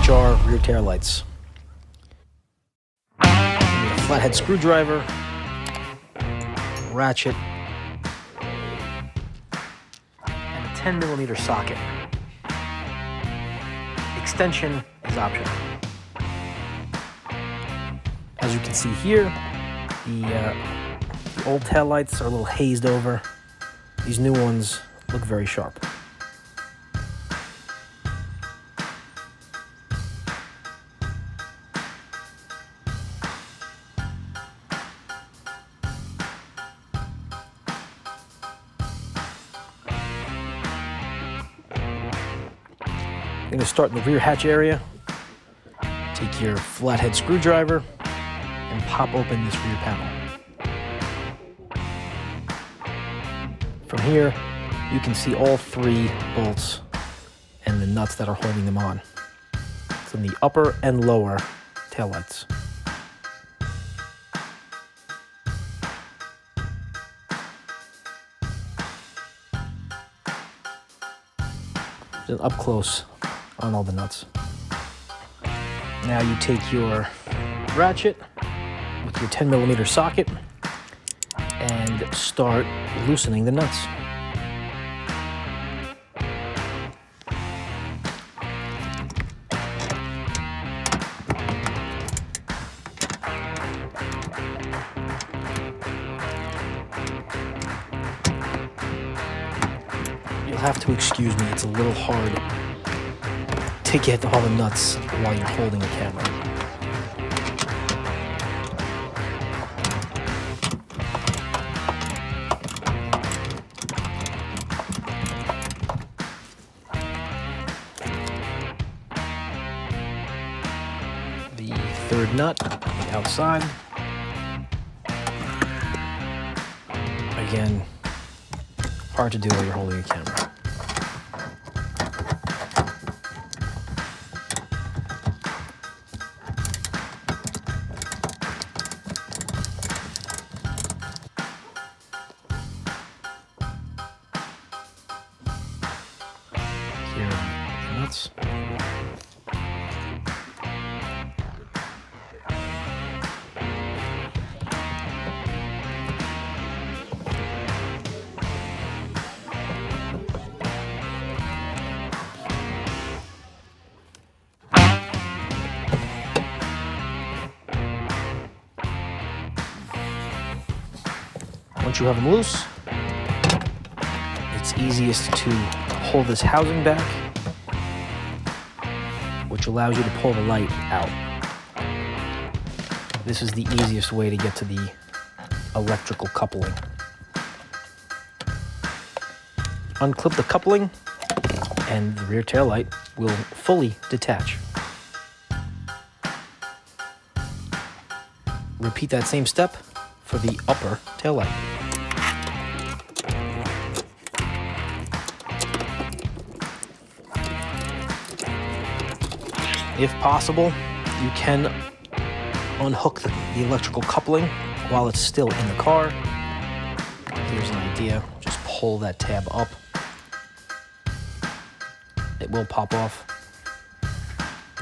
HHR rear tail lights. A flathead screwdriver, ratchet, and a 10mm socket. Extension is optional. As you can see here, the old tail lights are a little hazed over. These new ones look very sharp. I'm going to start in the rear hatch area. Take your flathead screwdriver and pop open this rear panel. From here, you can see all 3 bolts and the nuts that are holding them on. It's in the upper and lower taillights. Just up close on all the nuts. Now you take your ratchet with your 10mm socket and start loosening the nuts. You'll have to excuse me, it's a little hard to get all the nuts while you're holding the camera. The third nut on the outside. Again, hard to do while you're holding a camera. Here are the nuts. Once you have them loose, it's easiest to pull this housing back, which allows you to pull the light out. This is the easiest way to get to the electrical coupling. Unclip the coupling, and the rear tail light will fully detach. Repeat that same step for the upper tail light. If possible, you can unhook the electrical coupling while it's still in the car. Here's an idea. Just pull that tab up. It will pop off.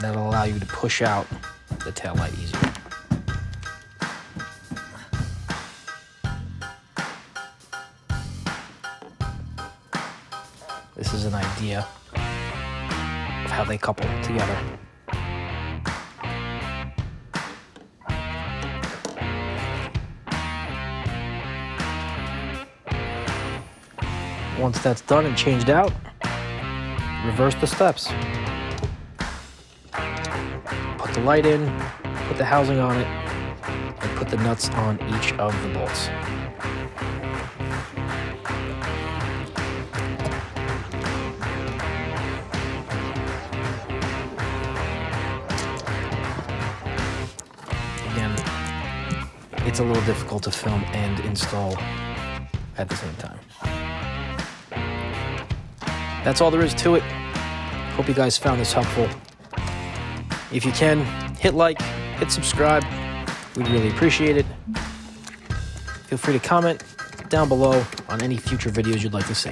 That'll allow you to push out the tail light easier. This is an idea of how they couple together. Once that's done and changed out, reverse the steps. Put the light in, put the housing on it, and put the nuts on each of the bolts. Again, it's a little difficult to film and install at the same time. That's all there is to it. Hope you guys found this helpful. If you can, hit like, hit subscribe. We'd really appreciate it. Feel free to comment down below on any future videos you'd like to see.